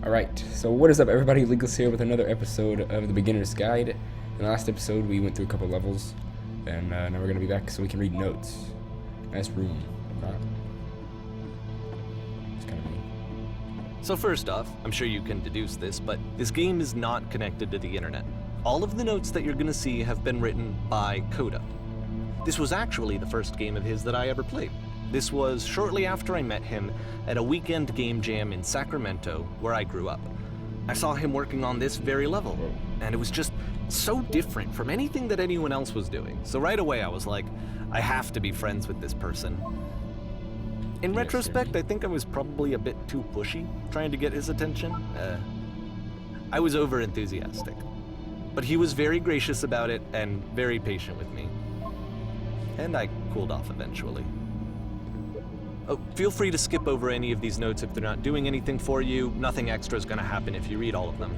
Alright, so what is up everybody, Legals here with another episode of the Beginner's Guide. In the last episode we went through a couple levels, and now we're going to be back so we can read notes. Nice room. It's kind of neat. So first off, I'm sure you can deduce this, but this game is not connected to the internet. All of the notes that you're going to see have been written by Coda. This was actually the first game of his that I ever played. This was shortly after I met him at a weekend game jam in Sacramento, where I grew up. I saw him working on this very level, and it was just so different from anything that anyone else was doing. So right away I was like, I have to be friends with this person. In retrospect, I think I was probably a bit too pushy, trying to get his attention. I was over-enthusiastic. But he was very gracious about it and very patient with me. And I cooled off eventually. Oh, feel free to skip over any of these notes if they're not doing anything for you. Nothing extra is going to happen if you read all of them.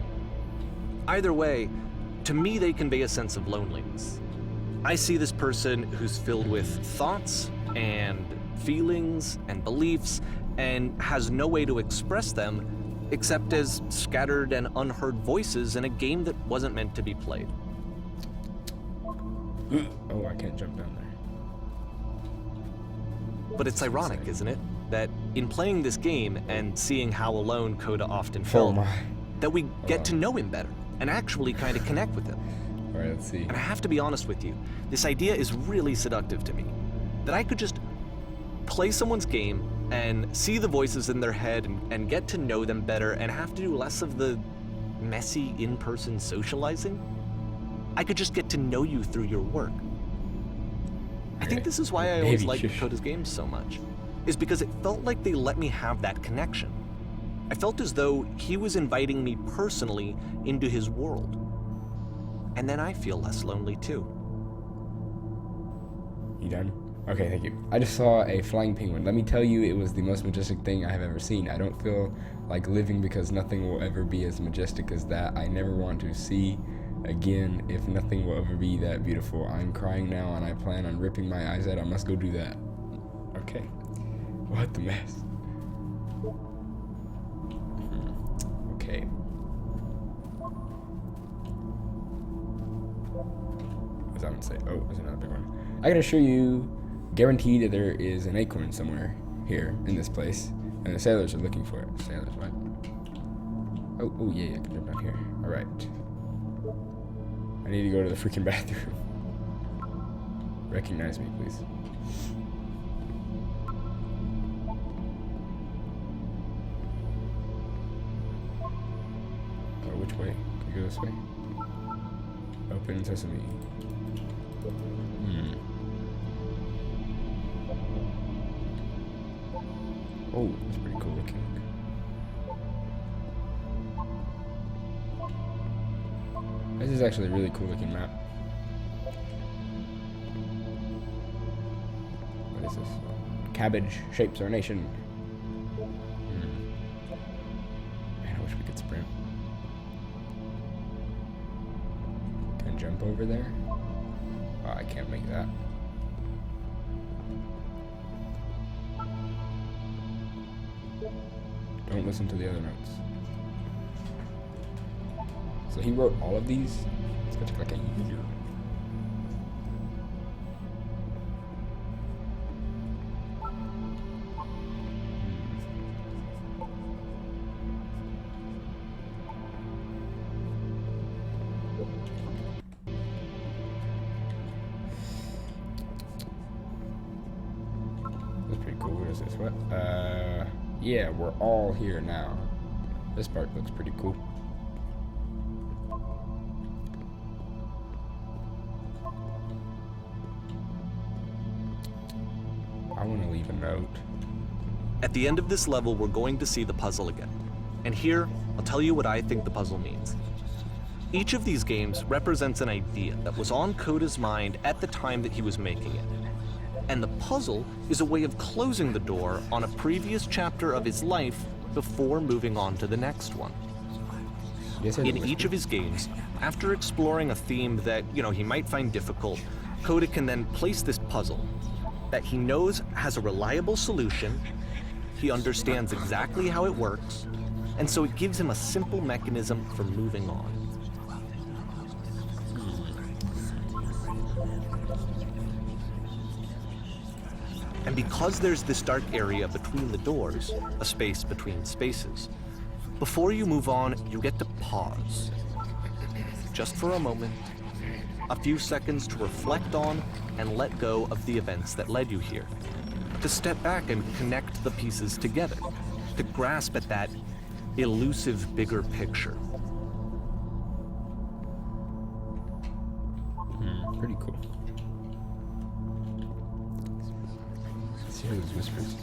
Either way, to me they convey a sense of loneliness. I see this person who's filled with thoughts and feelings and beliefs and has no way to express them except as scattered and unheard voices in a game that wasn't meant to be played. Oh, I can't jump down there. But it's ironic, isn't it, that in playing this game and seeing how alone Coda often felt, that we get to know him better and actually kind of connect with him. Alright, let's see. And I have to be honest with you, this idea is really seductive to me. That I could just play someone's game and see the voices in their head and get to know them better and have to do less of the messy in-person socializing. I could just get to know you through your work. I think this is why I always liked Coda's games so much, is because it felt like they let me have that connection. I felt as though he was inviting me personally into his world. And then I feel less lonely too. You done? Okay, thank you. I just saw a flying penguin. Let me tell you, it was the most majestic thing I have ever seen. I don't feel like living because nothing will ever be as majestic as that. I never want to see again if nothing will ever be that beautiful. I'm crying now and I plan on ripping my eyes out. I must go do that. Okay. What the mess? Okay. What was I gonna say? Oh, there's another big one. I can assure you, guaranteed that there is an acorn somewhere here in this place, and the sailors are looking for it. Sailors, what? Oh yeah, I can jump down here. All right. I need to go to the freaking bathroom. Recognize me, please. Oh, which way? Can we go this way? Open sesame. Oh, that's pretty cool looking. This is actually a really cool looking map. What is this? Cabbage shapes our nation. Man, I wish we could sprint. Can I jump over there? Oh, I can't make that. Don't listen to the other notes. So he wrote all of these? It's gonna take like a year. That's pretty cool. What is this? What? Yeah, we're all here now. This part looks pretty cool. I want to leave a note. At the end of this level, we're going to see the puzzle again. And here, I'll tell you what I think the puzzle means. Each of these games represents an idea that was on Coda's mind at the time that he was making it. And the puzzle is a way of closing the door on a previous chapter of his life before moving on to the next one. In each of his games, after exploring a theme that, he might find difficult, Coda can then place this puzzle that he knows has a reliable solution, he understands exactly how it works, and so it gives him a simple mechanism for moving on. And because there's this dark area between the doors, a space between spaces, before you move on, you get to pause. Just for a moment, a few seconds to reflect on and let go of the events that led you here. To step back and connect the pieces together. To grasp at that elusive bigger picture. Pretty cool. Let's hear those whispers.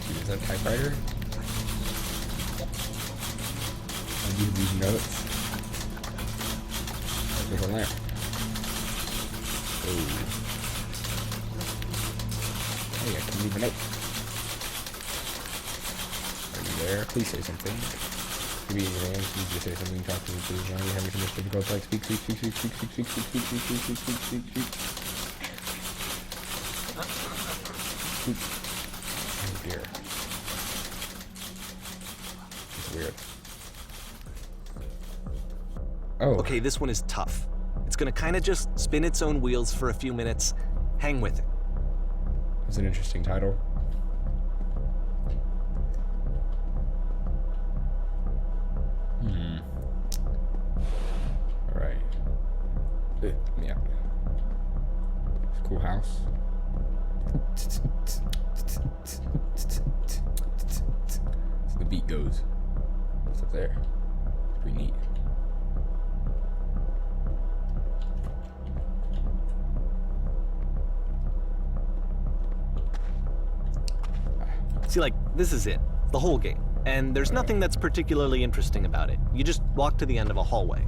Is that a typewriter? I do these notes. There's a lamp. Oh. Hey, I can leave a note. Are you there? Please say something. Give me your hands. Please just say something. Talk to me, please. Now you're having too much difficult time. Speak. Oh dear. It's weird. Oh. Okay, this one is tough. It's gonna kind of just spin its own wheels for a few minutes. Hang with it. That's an interesting title. Alright. Let me out. Cool house. So the beat goes. What's up there? It's pretty neat. See, like, this is it. The whole game. And there's nothing that's particularly interesting about it. You just walk to the end of a hallway.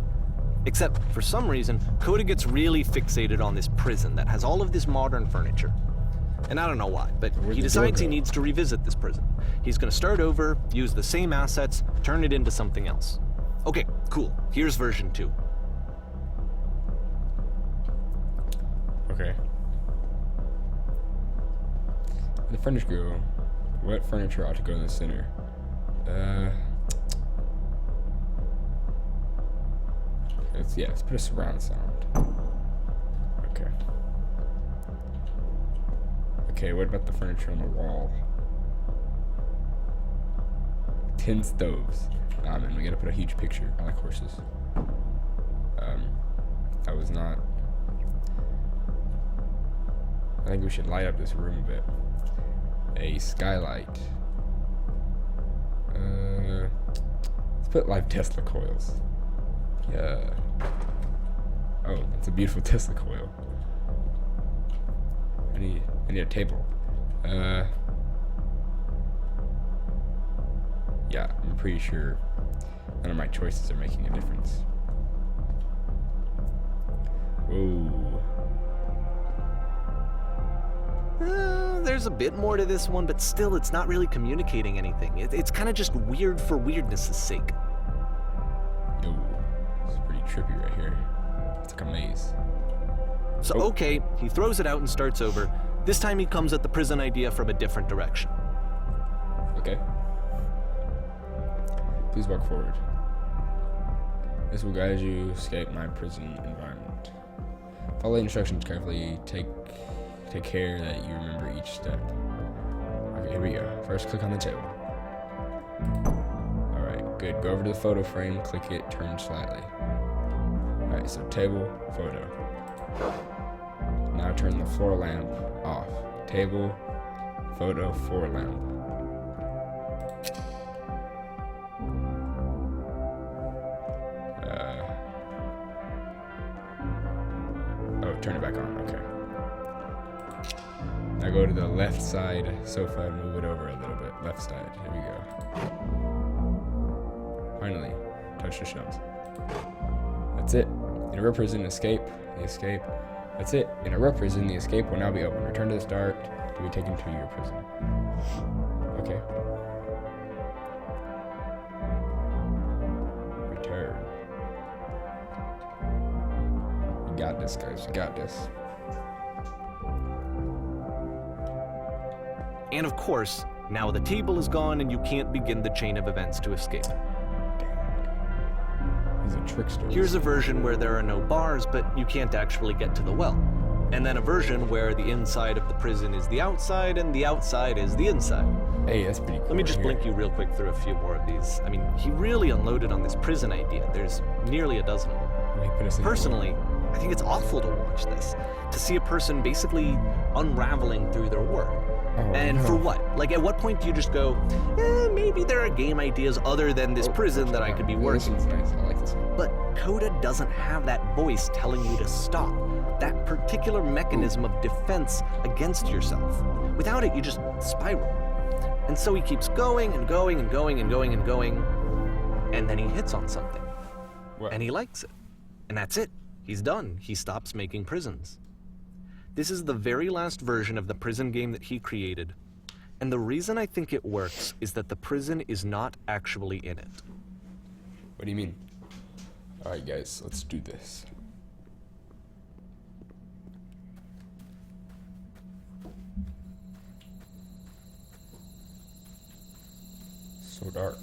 Except, for some reason, Coda gets really fixated on this prison that has all of this modern furniture. And I don't know why, but he decides he needs to revisit this prison. He's gonna start over, use the same assets, turn it into something else. Okay, cool. Here's version 2. Okay. The furniture go. What furniture ought to go in the center? Let's put a surround sound. Okay. Okay, what about the furniture on the wall? 10 stoves. Nah, man, we gotta put a huge picture. I like horses. That was not... I think we should light up this room a bit. A skylight. Let's put live Tesla coils. Yeah. Oh, that's a beautiful Tesla coil. I need a table. Yeah, I'm pretty sure none of my choices are making a difference. Whoa. There's a bit more to this one, but still, it's not really communicating anything. It's kind of just weird for weirdness' sake. Yo, this is pretty trippy right here. It's like a maze. So, okay, he throws it out and starts over. This time he comes at the prison idea from a different direction. Okay. Please walk forward. This will guide you escape my prison environment. Follow the instructions carefully. Take care that you remember each step. Okay, here we go. First, click on the table. Alright, good. Go over to the photo frame, click it, turn slightly. Alright, so table, photo. Now turn the floor lamp off. Table, photo, floor lamp. Turn it back on, okay. Now go to the left side sofa and move it over a little bit. Left side, here we go. Finally, touch the shelves. That's it. In a real prison, escape, the escape. That's it. In a real prison, the escape will now be open. Return to the start to be taken to your prison. Okay. Return. We got this, guys. We got this. And of course, Now the table is gone and you can't begin the chain of events to escape. He's a trickster. Here's a version where there are no bars, but you can't actually get to the well. And then a version where the inside of the prison is the outside and the outside is the inside. Hey, that's pretty cool. Let me just blink you real quick through a few more of these. I mean, he really unloaded on this prison idea. There's nearly a dozen of them. Personally, I think it's awful to watch this, to see a person basically unraveling through their work. For what? Like, at what point do you just go, maybe there are game ideas other than this prison that I could be working on? Nice. I like this one. But Coda doesn't have that voice telling you to stop, that particular mechanism of defense against yourself. Without it, you just spiral. And so he keeps going and going and going and going and going, and then he hits on something. What? And he likes it. And that's it. He's done. He stops making prisons. This is the very last version of the prison game that he created. And the reason I think it works is that the prison is not actually in it. What do you mean? Alright guys, let's do this. So dark.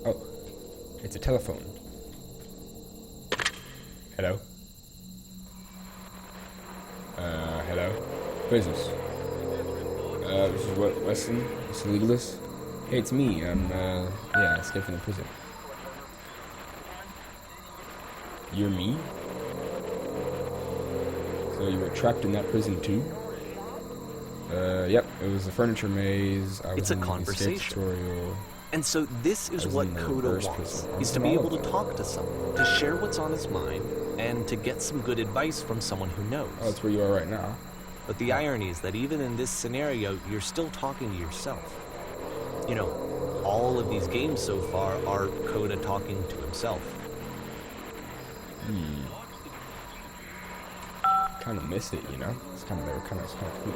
Oh, it's a telephone. Hello? Hello? Who is this? This is what, Weston? This legalist? Hey, it's me. I escaped from the prison. You're me? So you were trapped in that prison too? Yep, it was a furniture maze. It's a conversation. And so this is what Coda wants, is to be able to talk to someone, to share what's on his mind, and to get some good advice from someone who knows. Oh, that's where you are right now. But the irony is that even in this scenario, you're still talking to yourself. You know, all of these games so far are Coda talking to himself. Kind of miss it, you know? It's kind of cool.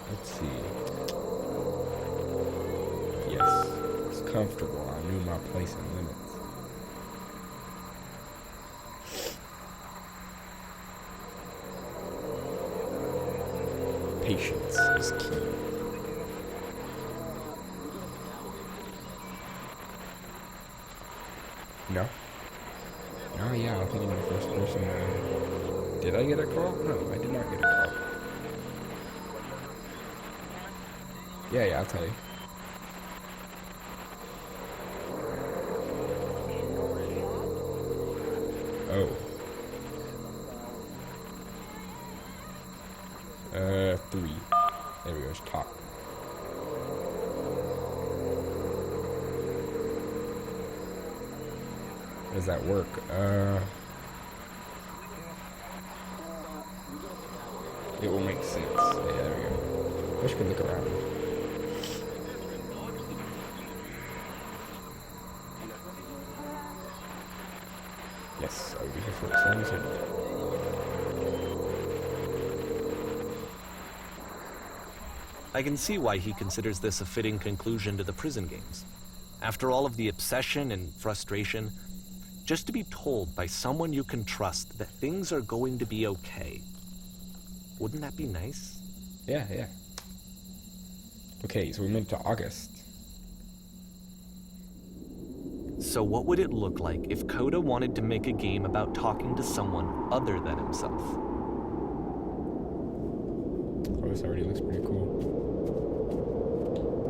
Let's see. Yes, it's comfortable. I knew my place and limits. Patience is key. No? Oh yeah, I'm thinking in the first person. Did I get a call? No, I did not get a call. Yeah, I'll tell you. Oh. 3. There we go, it's top. How does that work? It will make sense. Yeah, there we go. Wish we could look around. Yes, I will be here for as long as I need. I can see why he considers this a fitting conclusion to the prison games. After all of the obsession and frustration, just to be told by someone you can trust that things are going to be okay. Wouldn't that be nice? Yeah. Okay, so we went to August. So what would it look like if Coda wanted to make a game about talking to someone other than himself? Oh, this already looks pretty cool.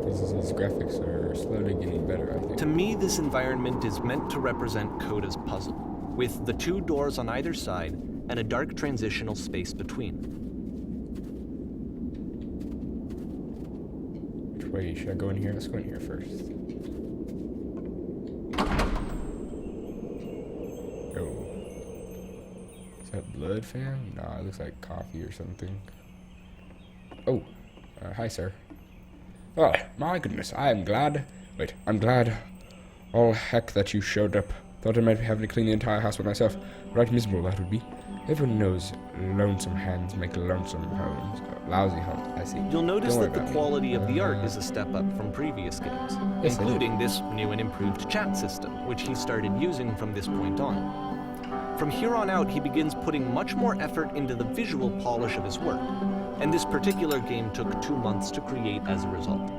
These graphics are slowly getting better, I think. To me, this environment is meant to represent Coda's puzzle, with the 2 doors on either side and a dark transitional space between. Which way should I go in here? Let's go in here first. Oh. Is that blood, fam? Nah, it looks like coffee or something. Oh. Hi, sir. Oh, my goodness, I'm glad. Wait, I'm glad. Oh, heck that you showed up. Thought I might be having to clean the entire house by myself. Right miserable that would be. Everyone knows lonesome hands make lonesome homes. Lousy homes, I see. You'll notice Don't worry that the about me. quality of the art is a step up from previous games, Yes, I do. including this new and improved chat system, which he started using from this point on. From here on out, he begins putting much more effort into the visual polish of his work, and this particular game took 2 months to create as a result.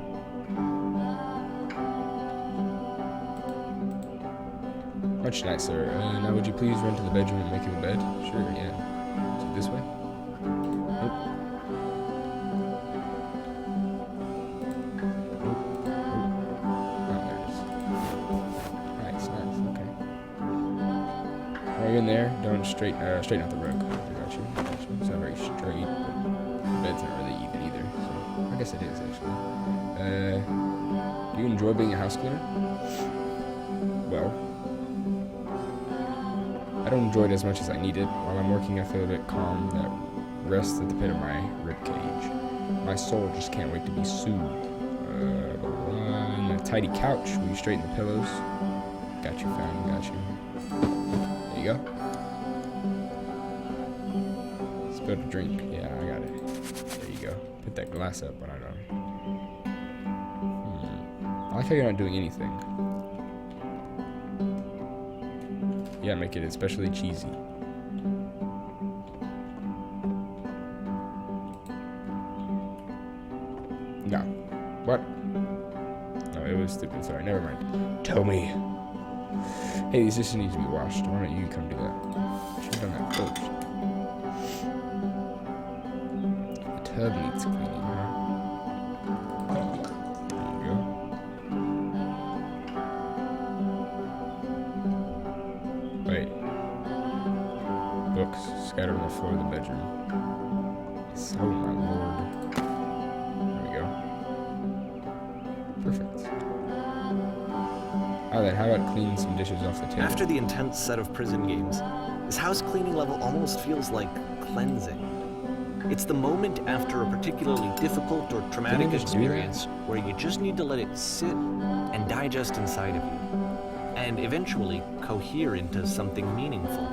Much nicer. Now would you please run to the bedroom and make him a bed? Sure, yeah. Is it this way? Nope. Oh, there it is. Nice, okay. While you're in there, don't straighten out the rug. Got you. It's not very straight, but the bed's not really even either, so I guess it is, actually. Do you enjoy being a house cleaner? Well, I don't enjoy it as much as I need it. While I'm working, I feel a bit calm that rests at the pit of my ribcage. My soul just can't wait to be soothed. And a tidy couch. Will you straighten the pillows? Got you, fam. Got you. There you go. Spilled a drink. Yeah, I got it. There you go. Put that glass up when I don't. I like how you're not doing anything. Yeah, make it especially cheesy. No. What? No, it was stupid. Sorry, never mind. Tell me. Hey, these dishes need to be washed. Why don't you come do that? Should have done that first. The tub needs cleaning, huh? There you go. Wait. Books scattered on the floor of the bedroom. So, my lord. There we go. Perfect. Oh, then how about cleaning some dishes off the table? After the intense set of prison games, this house cleaning level almost feels like cleansing. It's the moment after a particularly difficult or traumatic just do that? experience where you just need to let it sit and digest inside of you, and eventually cohere into something meaningful.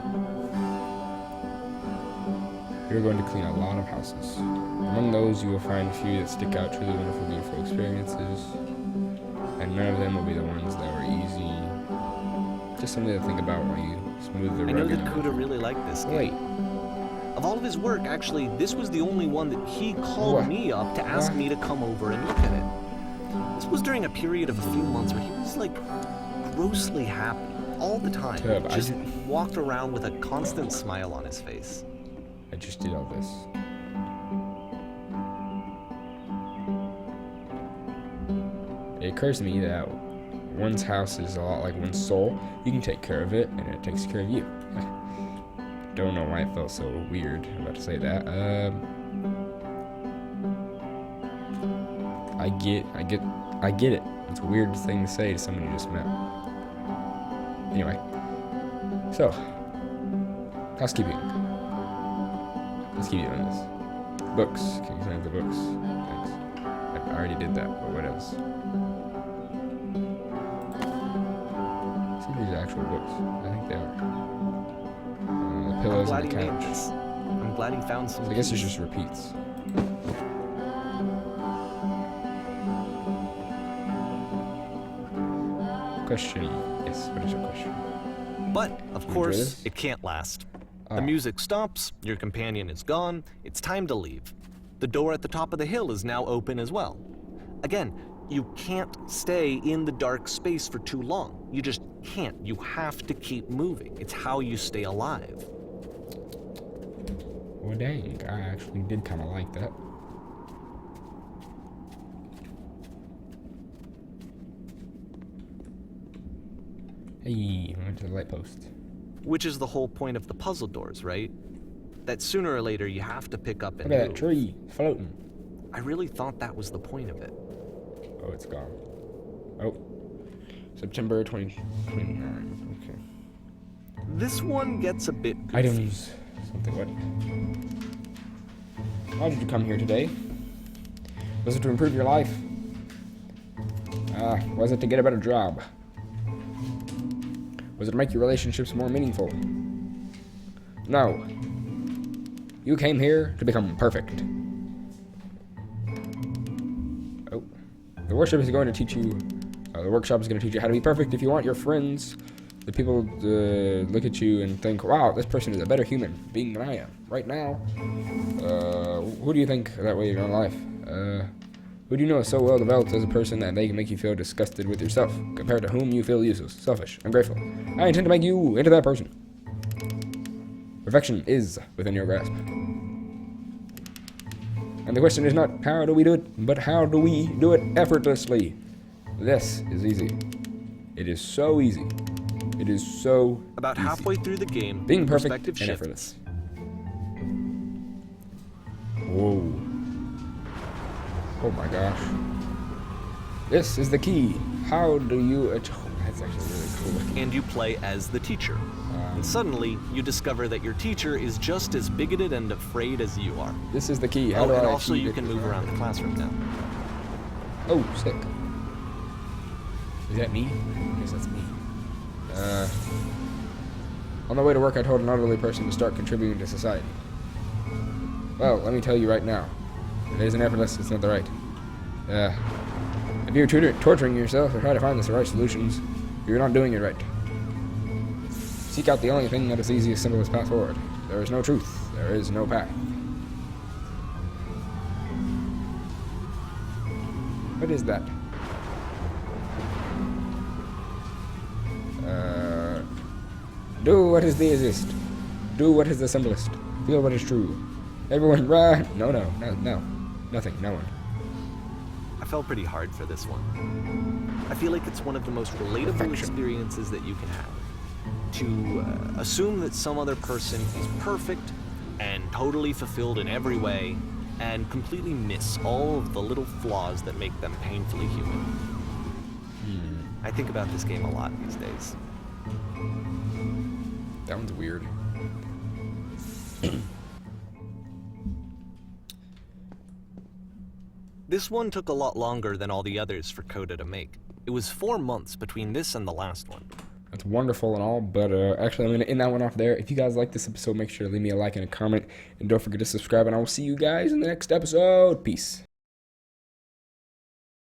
You're going to clean a lot of houses. Among those, you will find a few that stick out, truly wonderful, beautiful experiences. And none of them will be the ones that were easy. Just something to think about while you smooth the rug. I know that in. Kuda really liked this game. Wait, Of all of his work, actually, this was the only one that he called What? me up to ask What? me to come over and look at it. This was during a period of a few months where he was like grossly happy all the time. Tub, I Just didn't- walked around with a constant smile on his face. I just did all this. It occurs to me that one's house is a lot like one's soul. You can take care of it, and it takes care of you. Don't know why it felt so weird. I'm about to say that. I get it. It's a weird thing to say to someone you just met. Anyway, so housekeeping. Let's keep doing this. Books. Can you find the books? Thanks. I already did that, but what else? See if these are actual books. I think they are. The pillows I'm and glad the he made couch. this. I'm glad he found some So I guess it's peace. just repeats. Question. Yes, what is your question? But, of enjoy course, this? it can't last. Ah. The music stops, your companion is gone, it's time to leave. The door at the top of the hill is now open as well. Again, you can't stay in the dark space for too long. You just can't. You have to keep moving. It's how you stay alive. Well, dang, I actually did kind of like that. Hey, I went to the light post. Which is the whole point of the puzzle doors, right? That sooner or later you have to pick up and Look at that move. tree floating. I really thought that was the point of it. Oh, it's gone. Oh, September 2029. Okay. This one gets a bit goofy. Items. Something what? Why did you come here today? Was it to improve your life? Was it to get a better job? Was it to make your relationships more meaningful? No. You came here to become perfect. Oh. The workshop is going to teach you... the workshop is going to teach you how to be perfect if you want your friends, the people to look at you and think, wow, this person is a better human being than I am. Right now, who do you think that way in your life? Who do you know is so well developed as a person that they can make you feel disgusted with yourself, compared to whom you feel useless, selfish, ungrateful? I intend to make you into that person. Perfection is within your grasp. And the question is not how do we do it, but how do we do it effortlessly? This is easy. It is so easy. It is so About easy. halfway through the game, Being perfect perspective and shift. effortless. Whoa. Oh my gosh. This is the key. How do you... that's actually really cool. And you play as the teacher. And suddenly, you discover that your teacher is just as bigoted and afraid as you are. This is the key. How do and I also achieve you it? can move around the classroom now. Oh, sick. Is that me? I guess that's me. On my way to work, I told an elderly person to start contributing to society. Well, let me tell you right now. If it isn't effortless, it's not the right. If you're torturing yourself or try to find the right solutions, you're not doing it right. Seek out the only thing that is the easiest, simplest path forward. There is no truth. There is no path. What is that? Do what is the easiest. Do what is the simplest. Feel what is true. Everyone, right? No. Nothing, no one. I felt pretty hard for this one. I feel like it's one of the most relatable Perfection. experiences that you can have. To assume that some other person is perfect and totally fulfilled in every way, and completely miss all of the little flaws that make them painfully human. I think about this game a lot these days. That one's weird. This one took a lot longer than all the others for Coda to make. It was 4 months between this and the last one. That's wonderful and all, but actually I'm going to end that one off there. If you guys like this episode, make sure to leave me a like and a comment, and don't forget to subscribe, and I will see you guys in the next episode. Peace.